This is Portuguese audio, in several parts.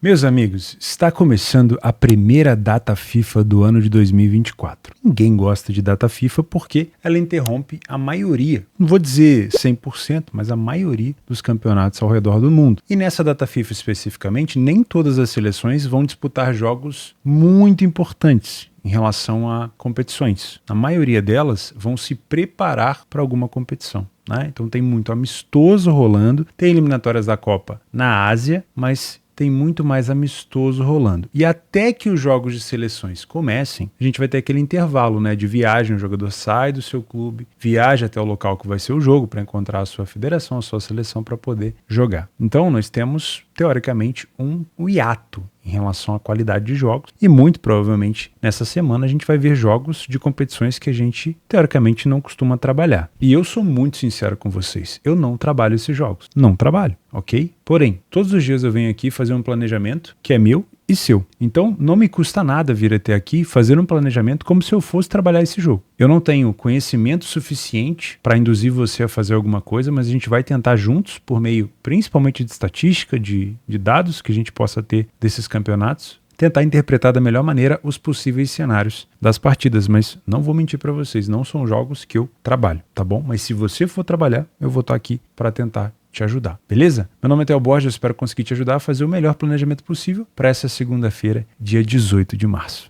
Meus amigos, está começando a primeira data FIFA do ano de 2024. Ninguém gosta de data FIFA porque ela interrompe a maioria, não vou dizer 100%, mas a maioria dos campeonatos ao redor do mundo. E nessa data FIFA especificamente, nem todas as seleções vão disputar jogos muito importantes em relação a competições. A maioria delas vão se preparar para alguma competição. Então tem muito amistoso rolando, tem eliminatórias da Copa na Ásia, mas tem muito mais amistoso rolando. E até que os jogos de seleções comecem, a gente vai ter aquele intervalo, de viagem. O jogador sai do seu clube, viaja até o local que vai ser o jogo para encontrar a sua federação, a sua seleção para poder jogar. Então nós temos, teoricamente, um hiato em relação à qualidade de jogos, e muito provavelmente nessa semana a gente vai ver jogos de competições que a gente teoricamente não costuma trabalhar. E eu sou muito sincero com vocês, eu não trabalho esses jogos, não trabalho, ok? Porém, todos os dias eu venho aqui fazer um planejamento que é meu e seu. Então não me custa nada vir até aqui fazer um planejamento como se eu fosse trabalhar esse jogo. Eu não tenho conhecimento suficiente para induzir você a fazer alguma coisa, mas a gente vai tentar juntos, por meio principalmente de estatística, de dados que a gente possa ter desses campeonatos, tentar interpretar da melhor maneira os possíveis cenários das partidas. Mas não vou mentir para vocês, não são jogos que eu trabalho, tá bom? Mas se você for trabalhar, eu vou estar aqui para tentar te ajudar, beleza? Meu nome é Theo Borges, eu espero conseguir te ajudar a fazer o melhor planejamento possível para essa segunda-feira, dia 18 de março.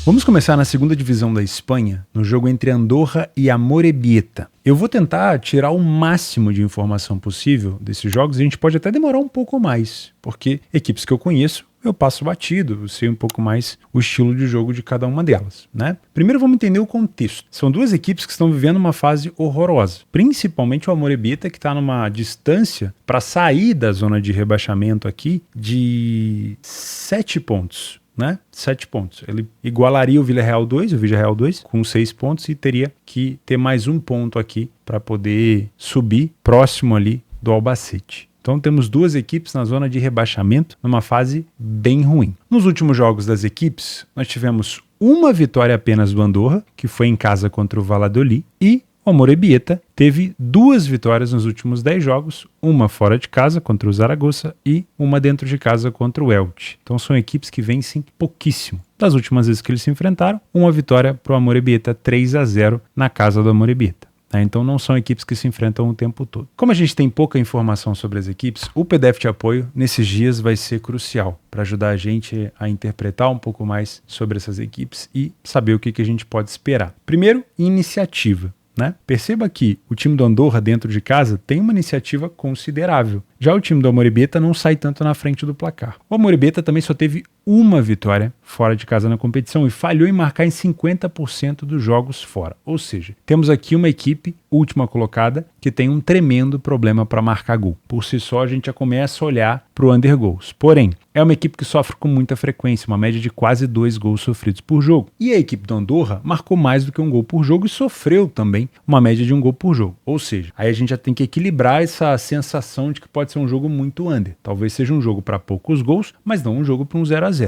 Vamos começar na segunda divisão da Espanha, no jogo entre Andorra e Amorebieta. Eu vou tentar tirar o máximo de informação possível desses jogos, e a gente pode até demorar um pouco mais, porque equipes que eu conheço, eu passo batido, eu sei um pouco mais o estilo de jogo de cada uma delas, Primeiro vamos entender o contexto. São duas equipes que estão vivendo uma fase horrorosa, principalmente o Amorebieta, que está numa distância para sair da zona de rebaixamento aqui de 7 pontos. 7 pontos. Ele igualaria o Villarreal 2 com 6 pontos, e teria que ter mais um ponto aqui para poder subir próximo ali do Albacete. Então temos duas equipes na zona de rebaixamento numa fase bem ruim. Nos últimos jogos das equipes, nós tivemos uma vitória apenas do Andorra, que foi em casa contra o Valladolid, e o Amorebieta teve 2 vitórias nos últimos 10 jogos, uma fora de casa contra o Zaragoza e uma dentro de casa contra o Elche. Então são equipes que vencem pouquíssimo. Das últimas vezes que eles se enfrentaram, uma vitória para o Amorebieta, 3-0 na casa do Amorebieta. Então não são equipes que se enfrentam o tempo todo. Como a gente tem pouca informação sobre as equipes, o PDF de apoio nesses dias vai ser crucial para ajudar a gente a interpretar um pouco mais sobre essas equipes e saber o que a gente pode esperar. Primeiro, iniciativa. Perceba que o time do Andorra dentro de casa tem uma iniciativa considerável. Já o time do Amorebieta não sai tanto na frente do placar. O Amorebieta também só teve uma vitória fora de casa na competição e falhou em marcar em 50% dos jogos fora. Ou seja, temos aqui uma equipe última colocada que tem um tremendo problema para marcar gol. Por si só, a gente já começa a olhar para o under goals. Porém, é uma equipe que sofre com muita frequência, uma média de quase 2 gols sofridos por jogo. E a equipe do Andorra marcou mais do que um gol por jogo e sofreu também uma média de um gol por jogo. Ou seja, aí a gente já tem que equilibrar essa sensação de que pode ser um jogo muito under. Talvez seja um jogo para poucos gols, mas não um jogo para um 0-0.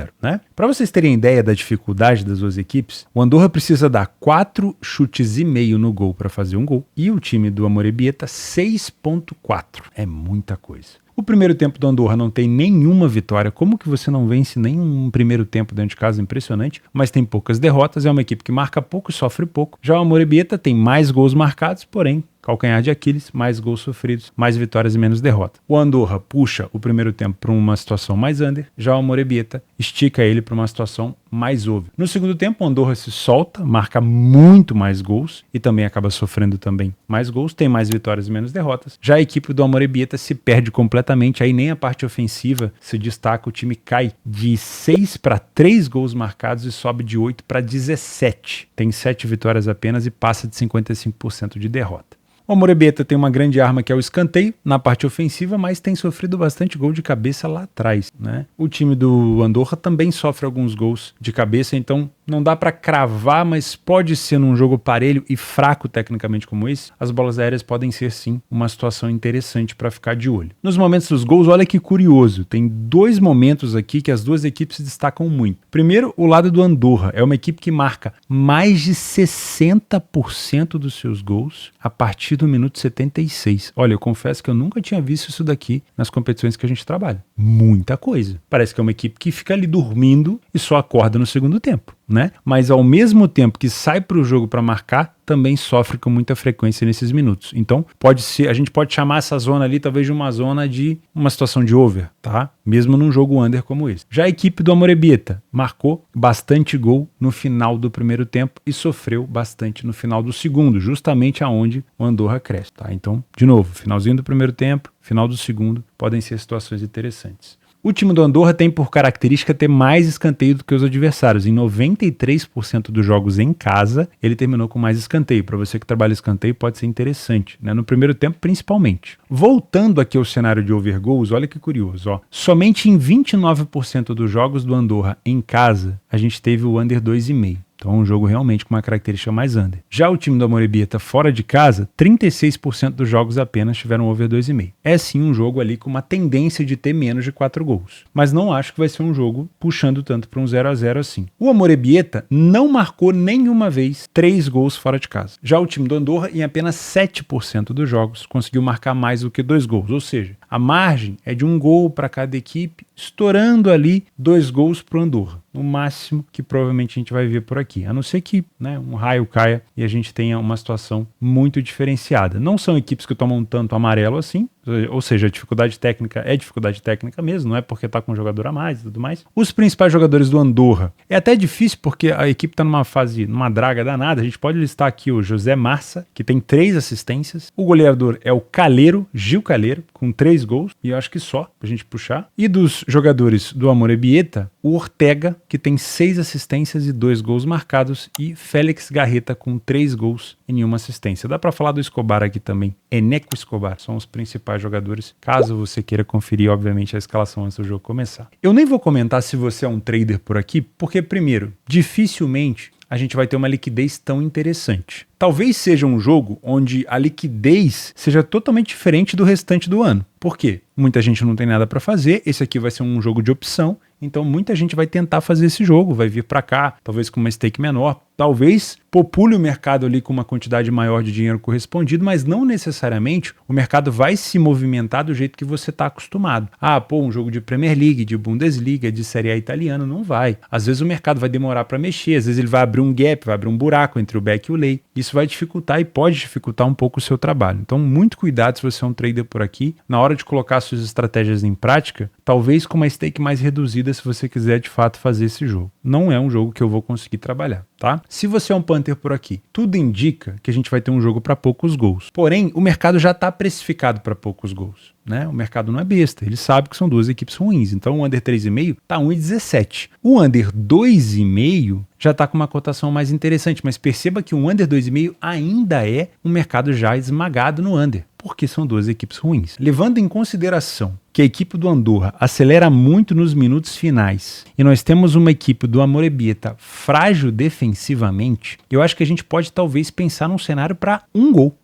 Para vocês terem ideia da dificuldade das duas equipes, o Andorra precisa dar 4 chutes e meio no gol para fazer um gol, e o time do Amorebieta 6.4. É muita coisa. O primeiro tempo do Andorra não tem nenhuma vitória. Como que você não vence nenhum primeiro tempo dentro de casa? Impressionante. Mas tem poucas derrotas, é uma equipe que marca pouco e sofre pouco. Já o Amorebieta tem mais gols marcados, porém calcanhar de Aquiles, mais gols sofridos, mais vitórias e menos derrota. O Andorra puxa o primeiro tempo para uma situação mais under, já o Amorebieta estica ele para uma situação mais over. No segundo tempo, o Andorra se solta, marca muito mais gols e também acaba sofrendo também mais gols, tem mais vitórias e menos derrotas. Já a equipe do Amorebieta se perde completamente, aí nem a parte ofensiva se destaca, o time cai de 6 para 3 gols marcados e sobe de 8 para 17. Tem 7 vitórias apenas e passa de 55% de derrota. O Amorebieta tem uma grande arma que é o escanteio na parte ofensiva, mas tem sofrido bastante gol de cabeça lá atrás. O time do Andorra também sofre alguns gols de cabeça, então não dá para cravar, mas pode ser num jogo parelho e fraco tecnicamente como esse, as bolas aéreas podem ser sim uma situação interessante para ficar de olho. Nos momentos dos gols, olha que curioso, tem dois momentos aqui que as duas equipes se destacam muito. Primeiro, o lado do Andorra, é uma equipe que marca mais de 60% dos seus gols a partir do minuto 76. Olha, eu confesso que eu nunca tinha visto isso daqui nas competições que a gente trabalha. Muita coisa. Parece que é uma equipe que fica ali dormindo e só acorda no segundo tempo, né? Mas ao mesmo tempo que sai para o jogo para marcar, também sofre com muita frequência nesses minutos. Então, pode ser, a gente pode chamar essa zona ali talvez de uma zona de uma situação de over, tá? Mesmo num jogo under como esse. Já a equipe do Amorebieta marcou bastante gol no final do primeiro tempo e sofreu bastante no final do segundo, justamente aonde o Andorra cresce, tá? Então, de novo, finalzinho do primeiro tempo, final do segundo, podem ser situações interessantes. O time do Andorra tem por característica ter mais escanteio do que os adversários. Em 93% dos jogos em casa, ele terminou com mais escanteio. Para você que trabalha escanteio, pode ser interessante, né? No primeiro tempo, principalmente. Voltando aqui ao cenário de over goals, olha que curioso, ó. Somente em 29% dos jogos do Andorra em casa, a gente teve o under 2,5. Então, um jogo realmente com uma característica mais under. Já o time do Amorebieta fora de casa, 36% dos jogos apenas tiveram over 2,5. É sim um jogo ali com uma tendência de ter menos de 4 gols. Mas não acho que vai ser um jogo puxando tanto para um 0-0 assim. O Amorebieta não marcou nenhuma vez 3 gols fora de casa. Já o time do Andorra, em apenas 7% dos jogos, conseguiu marcar mais do que 2 gols. Ou seja, a margem é de 1 gol para cada equipe, estourando ali 2 gols para o Andorra. No máximo que provavelmente a gente vai ver por aqui. A não ser que, né, um raio caia e a gente tenha uma situação muito diferenciada. Não são equipes que tomam tanto amarelo assim, ou seja, a dificuldade técnica é dificuldade técnica mesmo, não é porque tá com um jogador a mais e tudo mais. Os principais jogadores do Andorra, é até difícil porque a equipe tá numa fase, numa draga danada. A gente pode listar aqui o José Marça, que tem 3 assistências. O goleador é o Caleiro, Gil Caleiro, com 3 gols, e eu acho que só, pra gente puxar. E dos jogadores do Amorebieta, o Ortega, que tem 6 assistências e 2 gols marcados, e Félix Garreta com 3 gols e nenhuma assistência. Dá pra falar do Escobar aqui também. Eneco Escobar são os principais jogadores, caso você queira conferir, obviamente, a escalação antes do jogo começar. Eu nem vou comentar se você é um trader por aqui, porque, primeiro, dificilmente a gente vai ter uma liquidez tão interessante. Talvez seja um jogo onde a liquidez seja totalmente diferente do restante do ano. Por quê? Muita gente não tem nada para fazer, esse aqui vai ser um jogo de opção, então muita gente vai tentar fazer esse jogo, vai vir para cá, talvez com uma stake menor, talvez popule o mercado ali com uma quantidade maior de dinheiro correspondido, mas não necessariamente o mercado vai se movimentar do jeito que você está acostumado. Ah, pô, um jogo de Premier League, de Bundesliga, de Série A italiana, não vai. Às vezes o mercado vai demorar para mexer, às vezes ele vai abrir um gap, vai abrir um buraco entre o back e o lay. Isso vai dificultar e pode dificultar um pouco o seu trabalho. Então, muito cuidado se você é um trader por aqui. Na hora de colocar suas estratégias em prática, talvez com uma stake mais reduzida se você quiser de fato fazer esse jogo. Não é um jogo que eu vou conseguir trabalhar, tá? Se você é um punter por aqui, tudo indica que a gente vai ter um jogo para poucos gols. Porém, o mercado já está precificado para poucos gols, né? O mercado não é besta, ele sabe que são duas equipes ruins. Então, o under 3,5 tá 1,17. O under 2,5 já está com uma cotação mais interessante, mas perceba que o under 2,5 ainda é um mercado já esmagado no under, porque são duas equipes ruins. Levando em consideração que a equipe do Andorra acelera muito nos minutos finais e nós temos uma equipe do Amorebieta frágil defensivamente, eu acho que a gente pode talvez pensar num cenário para um gol.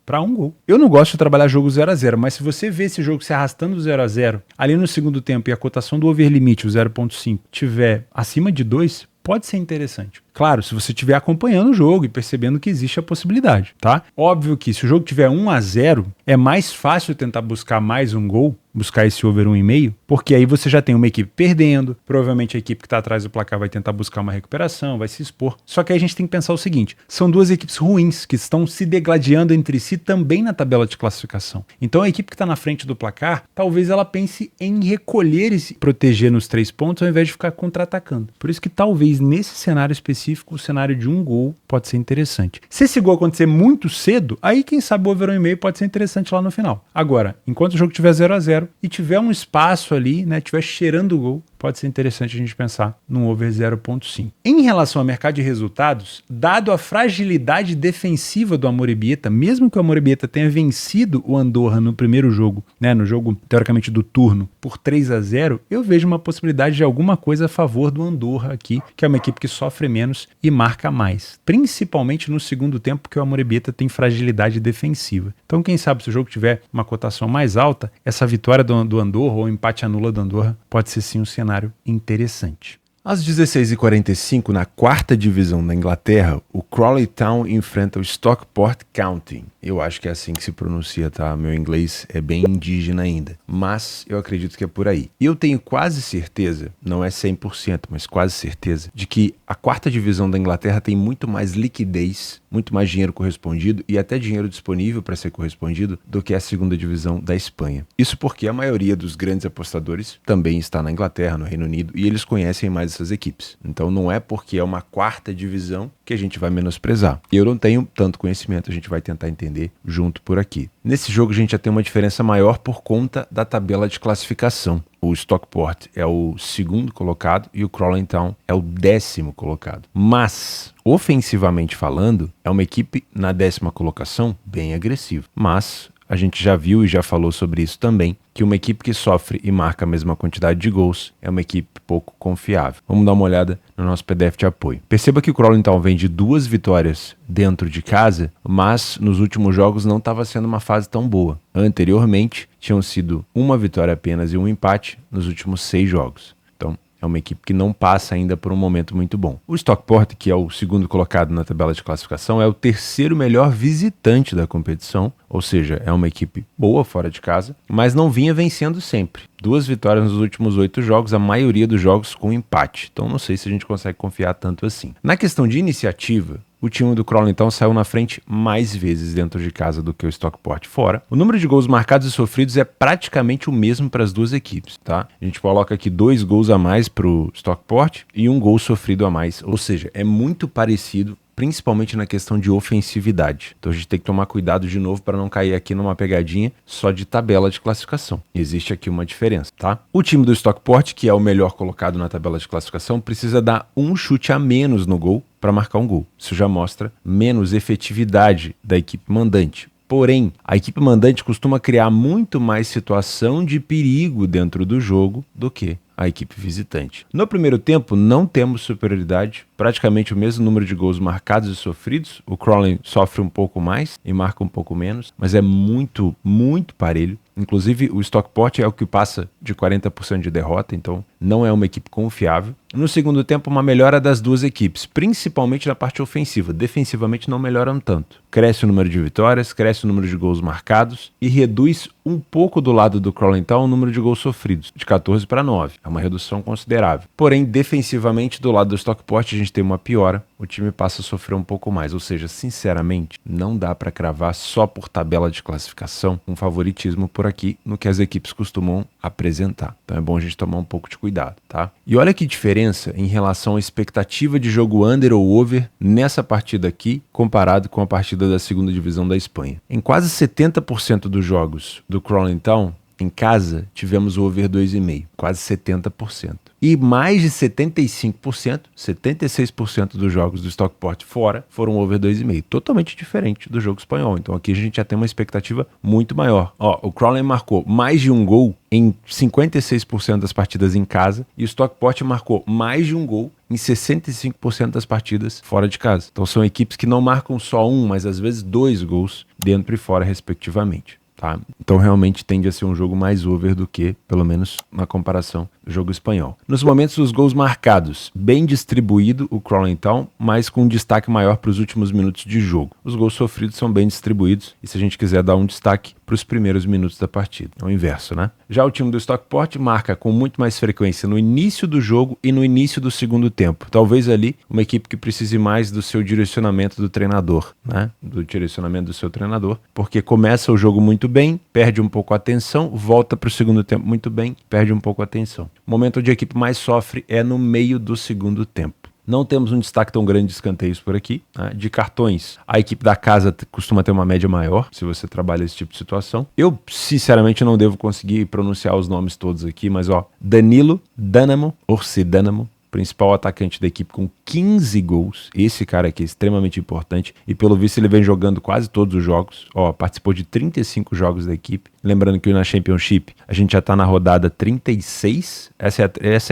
Eu não gosto de trabalhar jogo 0-0, mas se você vê esse jogo se arrastando do 0-0, ali no segundo tempo e a cotação do over limit, o 0,5, tiver acima de 2, pode ser interessante. Claro, se você estiver acompanhando o jogo e percebendo que existe a possibilidade, tá? Óbvio que se o jogo tiver 1-0, é mais fácil tentar buscar mais um gol, buscar esse over 1,5, porque aí você já tem uma equipe perdendo, provavelmente a equipe que está atrás do placar vai tentar buscar uma recuperação, vai se expor. Só que aí a gente tem que pensar o seguinte, são duas equipes ruins que estão se degladiando entre si também na tabela de classificação. Então a equipe que está na frente do placar, talvez ela pense em recolher e se proteger nos 3 pontos ao invés de ficar contra-atacando. Por isso que talvez nesse cenário específico, o cenário de um gol pode ser interessante. Se esse gol acontecer muito cedo, aí quem sabe o over 1,5 pode ser interessante lá no final. Agora, enquanto o jogo tiver 0-0 e tiver um espaço ali, né, tiver cheirando o gol, pode ser interessante a gente pensar num over 0.5. Em relação ao mercado de resultados, dado a fragilidade defensiva do Amorebieta, mesmo que o Amorebieta tenha vencido o Andorra no primeiro jogo, né, no jogo teoricamente do turno, por 3-0, eu vejo uma possibilidade de alguma coisa a favor do Andorra aqui, que é uma equipe que sofre menos e marca mais, principalmente no segundo tempo, porque o Amorebieta tem fragilidade defensiva. Então, quem sabe se o jogo tiver uma cotação mais alta, essa vitória do Andorra ou empate anula do Andorra pode ser sim um cenário interessante. Às 16h45, na quarta divisão da Inglaterra, o Crawley Town enfrenta o Stockport County. Eu acho que é assim que se pronuncia, tá? Meu inglês é bem indígena ainda, mas eu acredito que é por aí. E eu tenho quase certeza, não é 100%, mas quase certeza, de que a quarta divisão da Inglaterra tem muito mais liquidez, muito mais dinheiro correspondido e até dinheiro disponível para ser correspondido do que a segunda divisão da Espanha. Isso porque a maioria dos grandes apostadores também está na Inglaterra, no Reino Unido, e eles conhecem mais essas equipes. Então não é porque é uma quarta divisão que a gente vai menosprezar. Eu não tenho tanto conhecimento, a gente vai tentar entender junto por aqui. Nesse jogo a gente já tem uma diferença maior por conta da tabela de classificação. O Stockport é o segundo colocado e o Crawley Town é o 10º colocado. Mas, ofensivamente falando, é uma equipe na 10ª colocação bem agressiva. Mas a gente já viu e já falou sobre isso também, que uma equipe que sofre e marca a mesma quantidade de gols é uma equipe pouco confiável. Vamos dar uma olhada no nosso PDF de apoio. Perceba que o Crawley Town vem de 2 vitórias dentro de casa, mas nos últimos jogos não estava sendo uma fase tão boa. Anteriormente, tinham sido 1 vitória apenas e 1 empate nos últimos 6 jogos. Então, é uma equipe que não passa ainda por um momento muito bom. O Stockport, que é o segundo colocado na tabela de classificação, é o 3º melhor visitante da competição, ou seja, é uma equipe boa fora de casa, mas não vinha vencendo sempre. 2 vitórias nos últimos 8 jogos, a maioria dos jogos com empate. Então não sei se a gente consegue confiar tanto assim. Na questão de iniciativa, o time do Crawley então saiu na frente mais vezes dentro de casa do que o Stockport fora. O número de gols marcados e sofridos é praticamente o mesmo para as duas equipes, tá? A gente coloca aqui 2 gols a mais para o Stockport e 1 gol sofrido a mais, ou seja, é muito parecido, principalmente na questão de ofensividade. Então a gente tem que tomar cuidado de novo para não cair aqui numa pegadinha só de tabela de classificação. Existe aqui uma diferença, tá? O time do Stockport, que é o melhor colocado na tabela de classificação, precisa dar um chute a menos no gol para marcar um gol. Isso já mostra menos efetividade da equipe mandante. Porém, a equipe mandante costuma criar muito mais situação de perigo dentro do jogo do que a equipe visitante. No primeiro tempo, não temos superioridade, praticamente o mesmo número de gols marcados e sofridos. O Crawley sofre um pouco mais e marca um pouco menos, mas é muito, muito parelho. Inclusive, o Stockport é o que passa de 40% de derrota, então não é uma equipe confiável. No segundo tempo, uma melhora das duas equipes, principalmente na parte ofensiva. Defensivamente não melhoram tanto. Cresce o número de vitórias, cresce o número de gols marcados e reduz um pouco do lado do Crawley Town o número de gols sofridos, de 14 para 9. É uma redução considerável. Porém, defensivamente, do lado do Stockport, a gente tem uma piora. O time passa a sofrer um pouco mais. Ou seja, sinceramente, não dá para cravar só por tabela de classificação um favoritismo por aqui no que as equipes costumam apresentar. Então é bom a gente tomar um pouco de cuidado, tá? E olha que diferença em relação à expectativa de jogo under ou over nessa partida aqui, comparado com a partida da segunda divisão da Espanha. Em quase 70% dos jogos do Crawley Town, em casa, tivemos o over 2,5, quase 70%. E mais de 75%, 76% dos jogos do Stockport fora foram over 2,5. Totalmente diferente do jogo espanhol. Então aqui a gente já tem uma expectativa muito maior. Ó, o Crawley marcou mais de um gol em 56% das partidas em casa e o Stockport marcou mais de um gol em 65% das partidas fora de casa. Então são equipes que não marcam só um, mas às vezes 2 gols dentro e fora, respectivamente. Tá? Então realmente tende a ser um jogo mais over do que, pelo menos na comparação do jogo espanhol. Nos momentos dos gols marcados, bem distribuído o Crawley Town, mas com um destaque maior para os últimos minutos de jogo. Os gols sofridos são bem distribuídos e se a gente quiser dar um destaque para os primeiros minutos da partida. É o inverso, né? Já o time do Stockport marca com muito mais frequência no início do jogo e no início do segundo tempo. Talvez ali uma equipe que precise mais do seu direcionamento do treinador, né? Do direcionamento do seu treinador, porque começa o jogo muito bem, perde um pouco a atenção, volta para o segundo tempo muito bem, perde um pouco a atenção. O momento onde a equipe mais sofre é no meio do segundo tempo. Não temos um destaque tão grande de escanteios por aqui, né? De cartões, a equipe da casa costuma ter uma média maior, se você trabalha esse tipo de situação. Eu, sinceramente, não devo conseguir pronunciar os nomes todos aqui, mas Danilo Dânamo, Orsi Dânamo, principal atacante da equipe com 15 gols. Esse cara aqui é extremamente importante e pelo visto ele vem jogando quase todos os jogos. Participou de 35 jogos da equipe. Lembrando que na Championship a gente já tá na rodada 36. Essa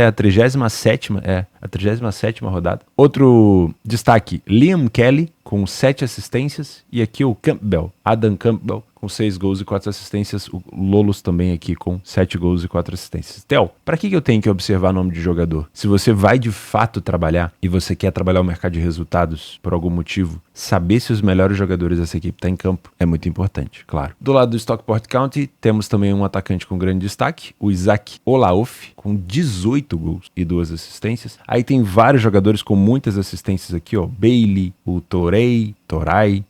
é a 37ª, a 37ª rodada. Outro destaque, Liam Kelly com 7 assistências e aqui o Campbell, Adam Campbell com 6 gols e 4 assistências. O Lolos também aqui com 7 gols e 4 assistências. Theo, para que eu tenho que observar nome de jogador? Se você vai de fato trabalhar e você quer trabalhar o mercado de resultados por algum motivo, saber se os melhores jogadores dessa equipe estão em campo é muito importante, claro. Do lado do Stockport County, temos também um atacante com grande destaque, o Isaac Olaof, com 18 gols e 2 assistências. Aí tem vários jogadores com muitas assistências aqui, Bailey, o Torai,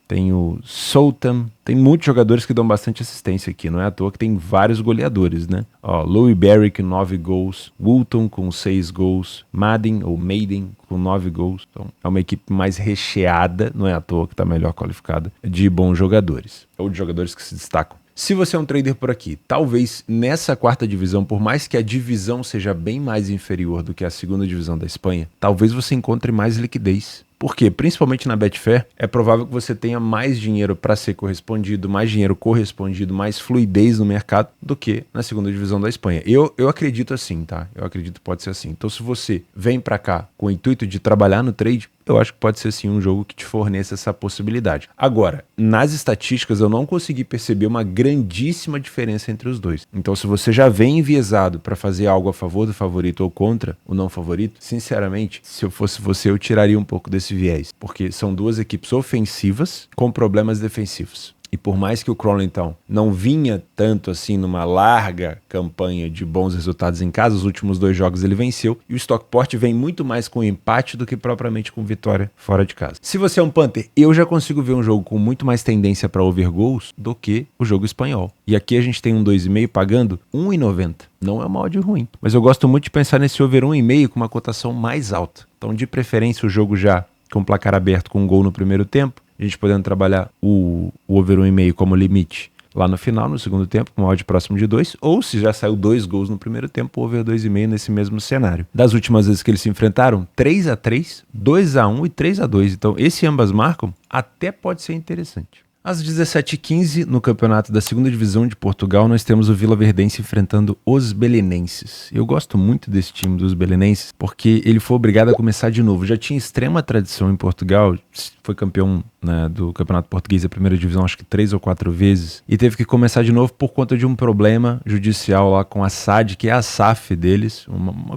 tem o Sultan, tem muitos jogadores que dão bastante assistência aqui, não é à toa que tem vários goleadores, né? Louis Berry com 9 gols, Woolton com 6 gols, Maiden com 9 gols. Então é uma equipe mais recheada, não é à toa que está melhor qualificada, de bons jogadores, ou de jogadores que se destacam. Se você é um trader por aqui, talvez nessa quarta divisão, por mais que a divisão seja bem mais inferior do que a segunda divisão da Espanha, talvez você encontre mais liquidez. Por quê? Principalmente na Betfair, é provável que você tenha mais dinheiro para ser correspondido, mais dinheiro correspondido, mais fluidez no mercado do que na segunda divisão da Espanha. Eu acredito assim, tá? Eu acredito que pode ser assim. Então, se você vem para cá com o intuito de trabalhar no trade, eu acho que pode ser sim um jogo que te forneça essa possibilidade. Agora, nas estatísticas eu não consegui perceber uma grandíssima diferença entre os dois. Então, se você já vem enviesado para fazer algo a favor do favorito ou contra o não favorito, sinceramente, se eu fosse você, eu tiraria um pouco desse viés, porque são duas equipes ofensivas com problemas defensivos. E por mais que o Crawley Town não vinha tanto assim numa larga campanha de bons resultados em casa, os últimos 2 jogos ele venceu, e o Stockport vem muito mais com empate do que propriamente com vitória fora de casa. Se você é um punter, eu já consigo ver um jogo com muito mais tendência para over goals do que o jogo espanhol. E aqui a gente tem um 2,5 pagando 1,90. Não é uma odd ruim, mas eu gosto muito de pensar nesse over 1,5 com uma cotação mais alta. Então, de preferência, o jogo já com o placar aberto com um gol no primeiro tempo, a gente podendo trabalhar o over 1,5 como limite lá no final, no segundo tempo, com uma odd próximo de 2, ou se já saiu 2 gols no primeiro tempo, over 2,5 nesse mesmo cenário. Das últimas vezes que eles se enfrentaram, 3-3, 2-1 e 3-2. Então, esse ambas marcam até pode ser interessante. Às 17h15, no campeonato da segunda divisão de Portugal, nós temos o Vila Verdense enfrentando os Belenenses. Eu gosto muito desse time dos Belenenses, porque ele foi obrigado a começar de novo. Já tinha extrema tradição em Portugal, foi campeão, né, do campeonato português da primeira divisão, acho que 3 ou 4 vezes, e teve que começar de novo por conta de um problema judicial lá com a SAD, que é a SAF deles,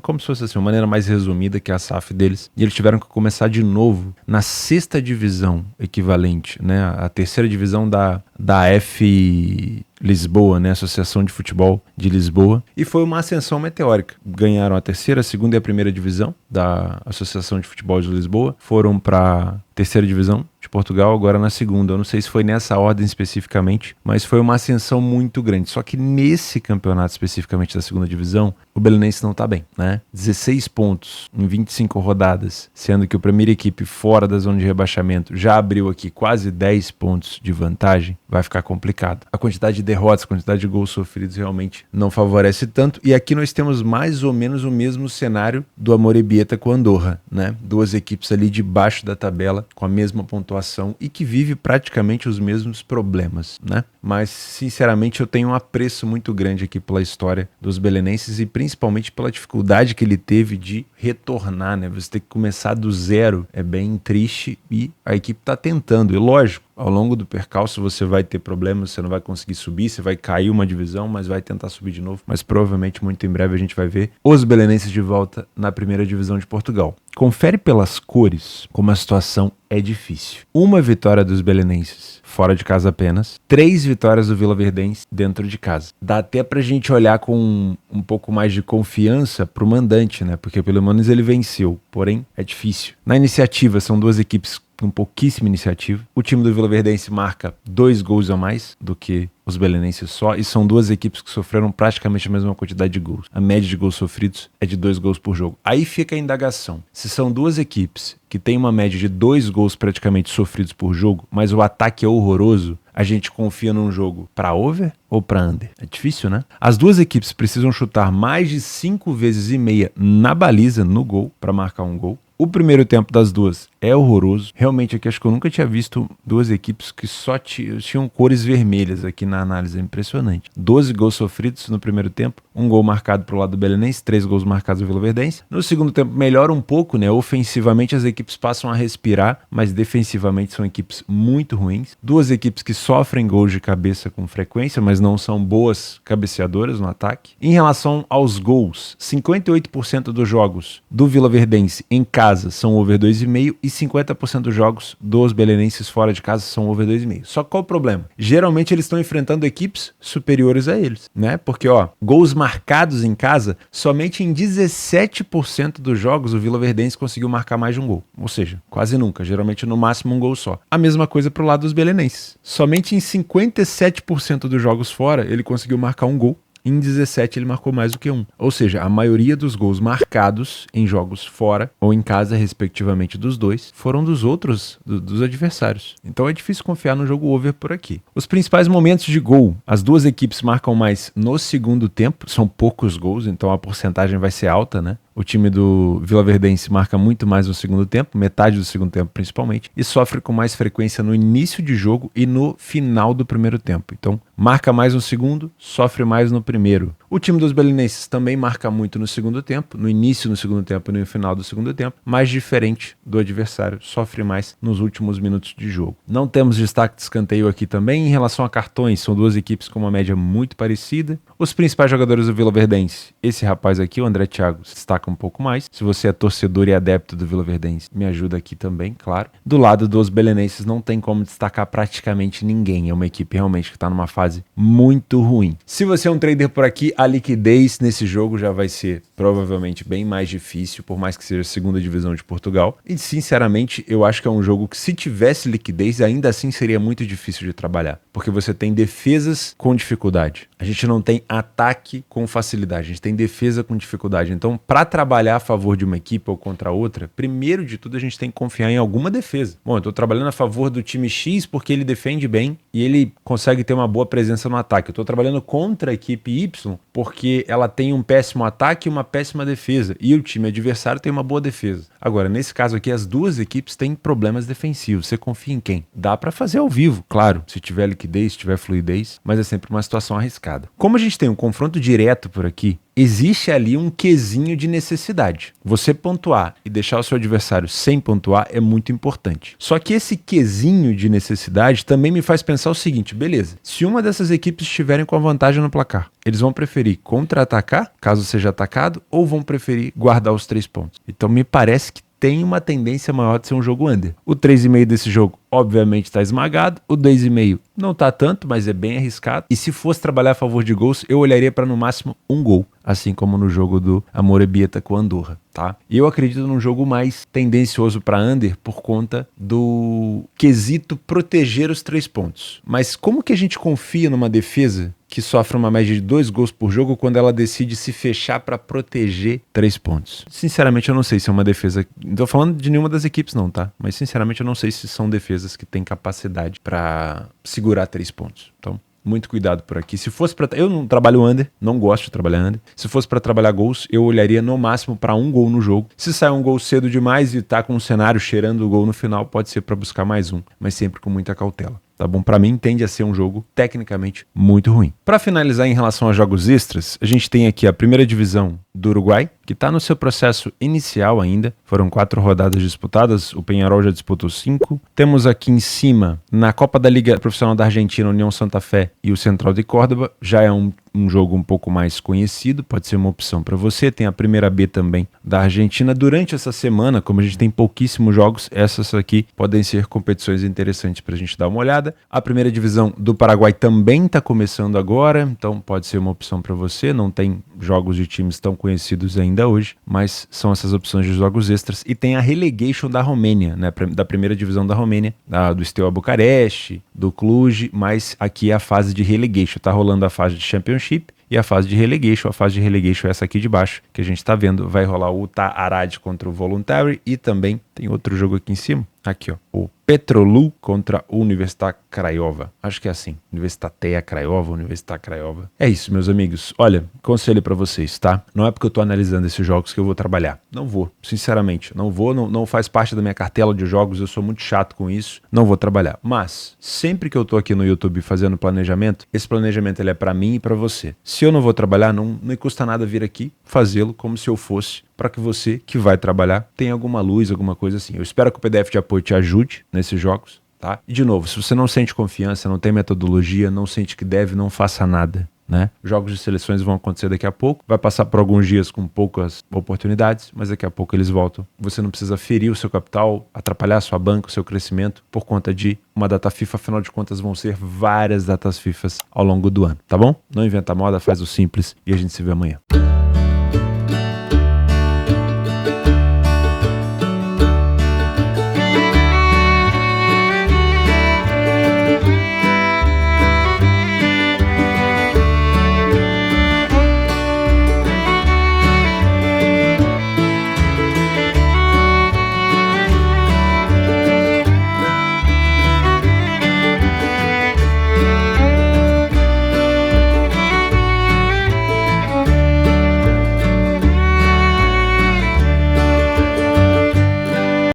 como se fosse assim, uma maneira mais resumida que é a SAF deles, e eles tiveram que começar de novo na sexta divisão equivalente, né, a terceira divisão da F Lisboa, né, Associação de Futebol de Lisboa, e foi uma ascensão meteórica. Ganharam a terceira, a segunda e a primeira divisão da Associação de Futebol de Lisboa, foram para terceira divisão de Portugal, agora na segunda. Eu não sei se foi nessa ordem especificamente, mas foi uma ascensão muito grande. Só que nesse campeonato especificamente da segunda divisão, o Belenense não tá bem, né? 16 pontos em 25 rodadas, sendo que a primeira equipe fora da zona de rebaixamento já abriu aqui quase 10 pontos de vantagem, vai ficar complicado. A quantidade de derrotas, a quantidade de gols sofridos realmente não favorece tanto. E aqui nós temos mais ou menos o mesmo cenário do Amorebieta com Andorra, né? Duas equipes ali debaixo da tabela com a mesma pontuação e que vive praticamente os mesmos problemas, né? Mas, sinceramente, eu tenho um apreço muito grande aqui pela história dos belenenses e principalmente pela dificuldade que ele teve de retornar, né? Você ter que começar do zero é bem triste e a equipe está tentando. E lógico, ao longo do percalço você vai ter problemas, você não vai conseguir subir, você vai cair uma divisão, mas vai tentar subir de novo. Mas provavelmente muito em breve a gente vai ver os belenenses de volta na primeira divisão de Portugal. Confere pelas cores como a situação é difícil. Uma vitória dos belenenses fora de casa apenas, 3 vitórias do Vila Verdense dentro de casa. Dá até pra gente olhar com um pouco mais de confiança pro mandante, né? Porque pelo menos ele venceu, porém é difícil. Na iniciativa são duas equipes com pouquíssima iniciativa. O time do Vila Verdense marca 2 gols a mais do que os belenenses só, e são duas equipes que sofreram praticamente a mesma quantidade de gols. A média de gols sofridos é de 2 gols por jogo. Aí fica a indagação. Se são duas equipes que têm uma média de 2 gols praticamente sofridos por jogo, mas o ataque é horroroso, a gente confia num jogo para over ou para under? É difícil, né? As duas equipes precisam chutar mais de 5 vezes e meia na baliza, no gol, para marcar um gol. O primeiro tempo das duas é horroroso. Realmente aqui acho que eu nunca tinha visto duas equipes que só tinham cores vermelhas aqui na análise. É impressionante. 12 gols sofridos no primeiro tempo. 1 gol marcado pro lado do Belenense, 3 gols marcados do Vila Verdense. No segundo tempo melhora um pouco, né? Ofensivamente as equipes passam a respirar, mas defensivamente são equipes muito ruins. Duas equipes que sofrem gols de cabeça com frequência, mas não são boas cabeceadoras no ataque. Em relação aos gols, 58% dos jogos do Vila Verdense em casa são over 2,5 e 50% dos jogos dos belenenses fora de casa são over 2,5. Só que qual o problema? Geralmente eles estão enfrentando equipes superiores a eles, né? Porque, gols marcados em casa, somente em 17% dos jogos o Vila Verdense conseguiu marcar mais de um gol. Ou seja, quase nunca, geralmente no máximo um gol só. A mesma coisa pro lado dos belenenses. Somente em 57% dos jogos fora ele conseguiu marcar um gol. Em 17 ele marcou mais do que um. Ou seja, a maioria dos gols marcados em jogos fora ou em casa, respectivamente, dos dois, foram dos outros, dos adversários. Então é difícil confiar no jogo over por aqui. Os principais momentos de gol. As duas equipes marcam mais no segundo tempo. São poucos gols, então a porcentagem vai ser alta, né? O time do Vila Verdense marca muito mais no segundo tempo, metade do segundo tempo principalmente, e sofre com mais frequência no início de jogo e no final do primeiro tempo. Então, marca mais no segundo, sofre mais no primeiro. O time dos belenenses também marca muito no segundo tempo, no início do segundo tempo e no final do segundo tempo, mas diferente do adversário, sofre mais nos últimos minutos de jogo. Não temos destaque de escanteio aqui também. Em relação a cartões, são duas equipes com uma média muito parecida. Os principais jogadores do Vila Verdense, esse rapaz aqui, o André Thiago, se destaca um pouco mais. Se você é torcedor e adepto do Vila Verdense, me ajuda aqui também, claro. Do lado dos belenenses não tem como destacar praticamente ninguém. É uma equipe realmente que está numa fase muito ruim. Se você é um trader por aqui, a liquidez nesse jogo já vai ser provavelmente bem mais difícil, por mais que seja a segunda divisão de Portugal. E sinceramente, eu acho que é um jogo que, se tivesse liquidez, ainda assim seria muito difícil de trabalhar, porque você tem defesas com dificuldade. A gente não tem ataque com facilidade, a gente tem defesa com dificuldade. Então, para trabalhar a favor de uma equipe ou contra outra, primeiro de tudo a gente tem que confiar em alguma defesa. Bom, eu estou trabalhando a favor do time X porque ele defende bem e ele consegue ter uma boa presença no ataque. Eu estou trabalhando contra a equipe Y porque ela tem um péssimo ataque e uma péssima defesa, e o time adversário tem uma boa defesa. Agora, nesse caso aqui, as duas equipes têm problemas defensivos. Você confia em quem? Dá para fazer ao vivo, claro, se tiver liquidez, se tiver fluidez, mas é sempre uma situação arriscada. Como a gente tem um confronto direto por aqui, existe ali um quesinho de necessidade. Você pontuar e deixar o seu adversário sem pontuar é muito importante. Só que esse quesinho de necessidade também me faz pensar o seguinte: beleza, se uma dessas equipes estiverem com a vantagem no placar, eles vão preferir contra-atacar, caso seja atacado, ou vão preferir guardar os 3 pontos? Então me parece que tem uma tendência maior de ser um jogo under. O 3,5 desse jogo, obviamente, está esmagado. O 2,5 não está tanto, mas é bem arriscado. E se fosse trabalhar a favor de gols, eu olharia para no máximo um gol, assim como no jogo do Amorebieta com Andorra, tá? E eu acredito num jogo mais tendencioso para under por conta do quesito proteger os 3 pontos. Mas como que a gente confia numa defesa que sofre uma média de 2 gols por jogo quando ela decide se fechar para proteger 3 pontos? Sinceramente, eu não sei se é uma defesa... Não tô falando de nenhuma das equipes não, tá? Mas sinceramente, eu não sei se são defesas que têm capacidade para segurar 3 pontos. Então, muito cuidado por aqui. Se fosse para... Eu não trabalho under, não gosto de trabalhar under. Se fosse para trabalhar gols, eu olharia no máximo para um gol no jogo. Se sair um gol cedo demais e tá com um cenário cheirando o gol no final, pode ser para buscar mais um, mas sempre com muita cautela. Tá bom? Para mim, tende a ser um jogo tecnicamente muito ruim. Para finalizar, em relação a jogos extras, a gente tem aqui a primeira divisão do Uruguai, que está no seu processo inicial ainda. Foram 4 rodadas disputadas, o Peñarol já disputou 5. Temos aqui em cima, na Copa da Liga Profissional da Argentina, União Santa Fé e o Central de Córdoba. Já é um jogo um pouco mais conhecido, pode ser uma opção para você. Tem a primeira B também da Argentina. Durante essa semana, como a gente tem pouquíssimos jogos, essas aqui podem ser competições interessantes para a gente dar uma olhada. A primeira divisão do Paraguai também está começando agora, então pode ser uma opção para você. Não tem jogos de times tão conhecidos ainda hoje, mas são essas opções de jogos extras. E tem a Relegation da Romênia, né, da primeira divisão da Romênia, do Steaua Bucareste, do Cluj, mas aqui é a fase de Relegation. Tá rolando a fase de Championship e a fase de Relegation. A fase de Relegation é essa aqui de baixo, que a gente tá vendo. Vai rolar o Uta Arad contra o Voluntary e também tem outro jogo aqui em cima. Aqui, ó, o Petrolu contra o Universitat Craiova. Acho que é assim, Universitatea Craiova, Universitat Craiova. É isso, meus amigos. Olha, conselho pra vocês, tá? Não é porque eu tô analisando esses jogos que eu vou trabalhar. Não vou, sinceramente. Não vou, não faz parte da minha cartela de jogos, eu sou muito chato com isso. Não vou trabalhar. Mas, sempre que eu tô aqui no YouTube fazendo planejamento, esse planejamento ele é pra mim e pra você. Se eu não vou trabalhar, não me custa nada vir aqui fazê-lo como se eu fosse, para que você que vai trabalhar tenha alguma luz, alguma coisa assim. Eu espero que o PDF de apoio te ajude nesses jogos, tá? E de novo, se você não sente confiança, não tem metodologia, não sente que deve, não faça nada, né? Jogos de seleções vão acontecer daqui a pouco, vai passar por alguns dias com poucas oportunidades, mas daqui a pouco eles voltam. Você não precisa ferir o seu capital, atrapalhar a sua banca, o seu crescimento por conta de uma data FIFA, afinal de contas vão ser várias datas FIFAs ao longo do ano, tá bom? Não inventa moda, faz o simples e a gente se vê amanhã.